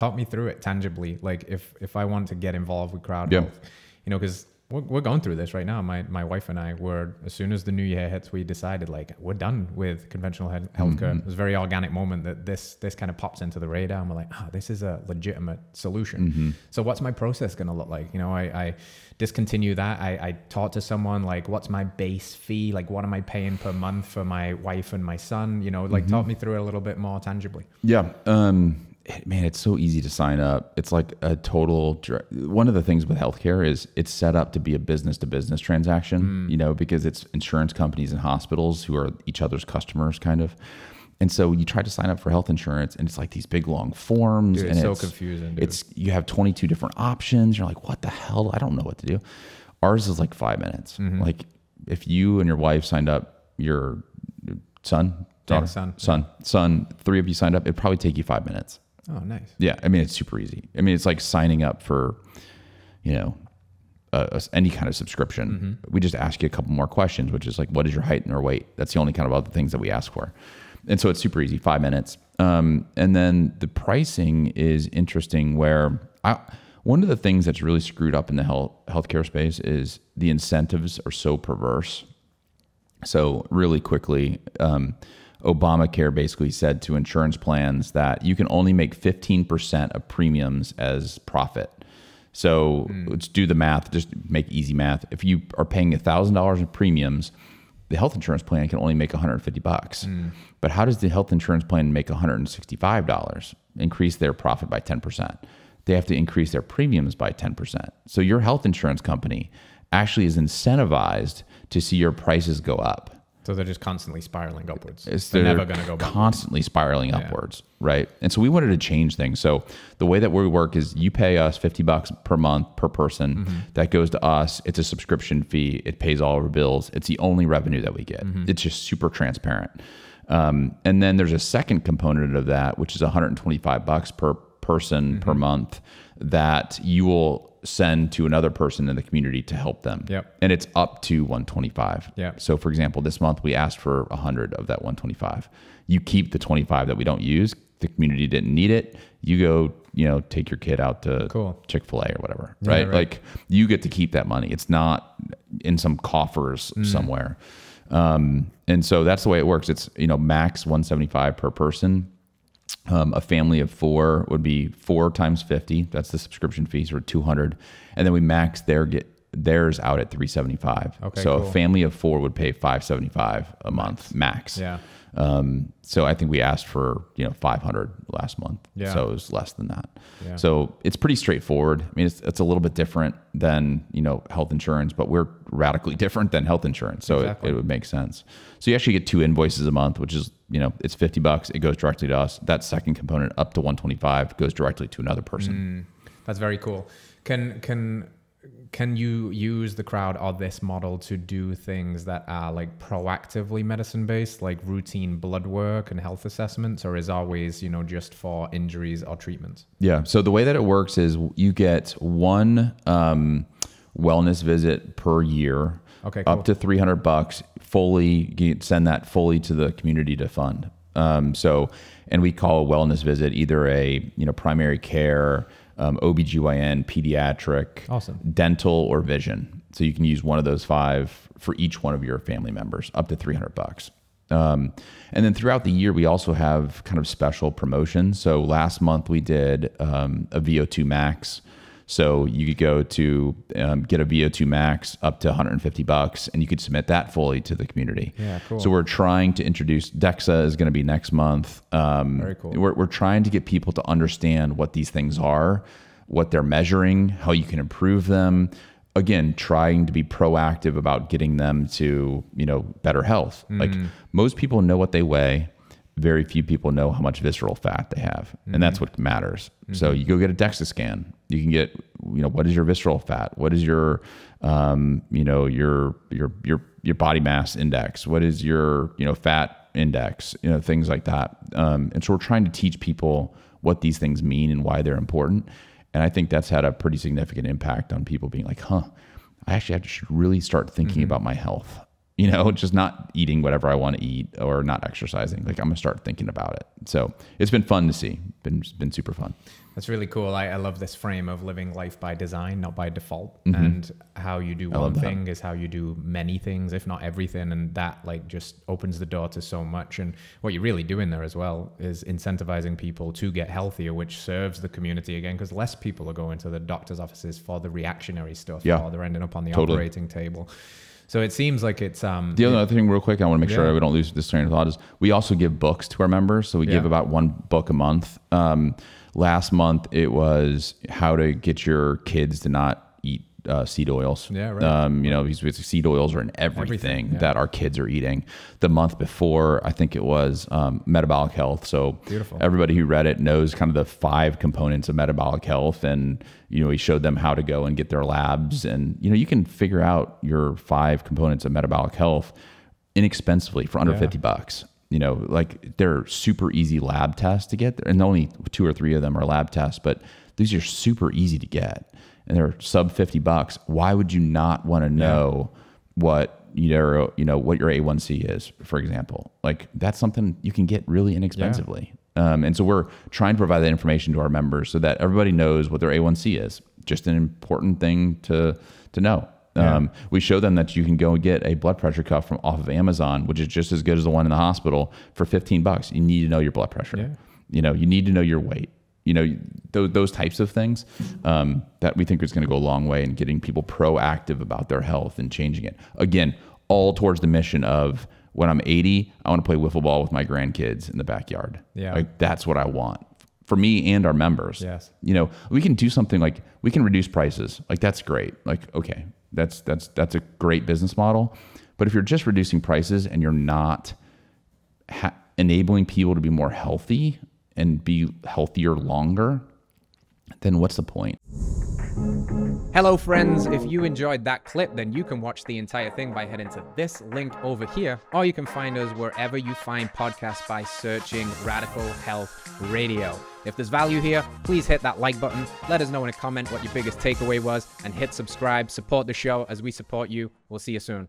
Talk me through it tangibly. Like if I want to get involved with Crowd Yeah. Health, because we're going through this right now. My wife and I were, as soon as the new year hits, we decided like we're done with conventional healthcare. It was a very organic moment that this kind of pops into the radar, and we're like, this is a legitimate solution. So what's my process going to look like? I discontinue that. I talk to someone like, what's my base fee? Like, what am I paying per month for my wife and my son? Like talk me through it a little bit more tangibly. Yeah. Man, it's so easy to sign up. It's like a total, one of the things with healthcare is it's set up to be a business to business transaction, because it's insurance companies and hospitals who are each other's customers kind of. And so you try to sign up for health insurance and it's like these big long forms. Dude, and it's so confusing. Dude. You have 22 different options. You're like, what the hell? I don't know what to do. Ours is like 5 minutes. Like if you and your wife signed up, your son, daughter, son, 3 of you signed up, it'd probably take you 5 minutes. Oh, nice. Yeah. I mean, it's super easy. I mean, it's like signing up for, any kind of subscription. We just ask you a couple more questions, which is like, what is your height or weight? That's the only kind of other things that we ask for. And so it's super easy, 5 minutes. And then the pricing is interesting where one of the things that's really screwed up in the healthcare space is the incentives are so perverse. So really quickly, Obamacare basically said to insurance plans that you can only make 15% of premiums as profit. So let's do the math, just make easy math. If you are paying $1,000 in premiums, the health insurance plan can only make $150. But how does the health insurance plan make $165? Increase their profit by 10%. They have to increase their premiums by 10%. So your health insurance company actually is incentivized to see your prices go up. So they're just constantly spiraling upwards. They're never going to go back. Constantly spiraling upwards, right? And so we wanted to change things. So the way that we work is you pay us $50 per month per person. That goes to us. It's a subscription fee. It pays all our bills. It's the only revenue that we get. It's just super transparent. And then there's a second component of that, which is $125 per person per month that you will send to another person in the community to help them. And it's up to 125. So for example, this month we asked for 100 of that 125. You keep the 25 that we don't use. The community didn't need it. You go, take your kid out to Chick-fil-A or whatever, right? Like you get to keep that money. It's not in some coffers somewhere. And so that's the way it works. It's, max 175 per person. A family of 4 would be 4 times 50. That's the subscription fees, or 200. And then we max theirs out at 375. So a family of 4 would pay 575 a month max. So I think we asked for 500 last month. So it was less than that. So it's pretty straightforward. I mean, it's a little bit different than health insurance, but we're radically different than health insurance. So it would make sense. So you actually get 2 invoices a month, which is it's $50. It goes directly to us. That second component up to 125 goes directly to another person. That's very cool. Can you use the Crowd or this model to do things that are like proactively medicine based, like routine blood work and health assessments, or is always, just for injuries or treatments? Yeah. So the way that it works is you get 1 wellness visit per year, up to $300 fully. You send that fully to the community to fund. And we call a wellness visit either a, primary care, OBGYN, pediatric, dental, or vision. So you can use one of those 5 for each one of your family members, up to $300. And then throughout the year, we also have kind of special promotions. So last month we did a VO2 max. So you could go to get a VO2 max up to $150, and you could submit that fully to the community. So we're trying to introduce DEXA is going to be next month. Very cool. We're trying to get people to understand what these things are, what they're measuring, how you can improve them. Again, trying to be proactive about getting them to better health. Like most people know what they weigh. Very few people know how much visceral fat they have, and that's what matters. So you go get a DEXA scan. You can get, what is your visceral fat? What is your, your body mass index? What is your, fat index? Things like that. And so we're trying to teach people what these things mean and why they're important. And I think that's had a pretty significant impact on people being like, I actually should really start thinking about my health. you know, just not eating whatever I want to eat or not exercising. Like, I'm gonna start thinking about it. So it's been fun to see. Been super fun. That's really cool. I love this frame of living life by design, not by default. And how you do one thing is how you do many things, if not everything. And that like just opens the door to so much. And what you're really doing there as well is incentivizing people to get healthier, which serves the community again, because less people are going to the doctor's offices for the reactionary stuff. Yeah. Or they're ending up on the operating table. So it seems like it's the other thing real quick, I want to make sure we don't lose this train of thought, is we also give books to our members. So we give about one book a month. Last month it was how to get your kids to not eat seed oils. Yeah, right. You know, these seed oils are in everything that our kids are eating. The month before, I think it was metabolic health. So beautiful. Everybody who read it knows kind of the 5 components of metabolic health. And, you know, he showed them how to go and get their labs. And, you know, you can figure out your 5 components of metabolic health inexpensively for under $50. You know, like they're super easy lab tests to get, and only 2 or 3 of them are lab tests, but these are super easy to get, and they're sub $50. Why would you not want to know what your A1C is, for example? Like, that's something you can get really inexpensively. And so we're trying to provide that information to our members so that everybody knows what their A1C is. Just an important thing to know. We show them that you can go and get a blood pressure cuff off of Amazon, which is just as good as the one in the hospital, for $15. You need to know your blood pressure. Yeah. You know, you need to know your weight. You know, those types of things that we think is going to go a long way in getting people proactive about their health and changing it. Again, all towards the mission of, when I'm 80, I want to play wiffle ball with my grandkids in the backyard. Yeah. Like, that's what I want for me and our members. Yes. You know, we can do something like, we can reduce prices. Like, that's great. Like, okay, that's a great business model. But if you're just reducing prices and you're not enabling people to be more healthy and be healthier longer, then what's the point? Hello friends, if you enjoyed that clip, then you can watch the entire thing by heading to this link over here, or you can find us wherever you find podcasts by searching Radical Health Radio. If there's value here, please hit that like button, let us know in a comment what your biggest takeaway was, and hit subscribe, support the show as we support you. We'll see you soon.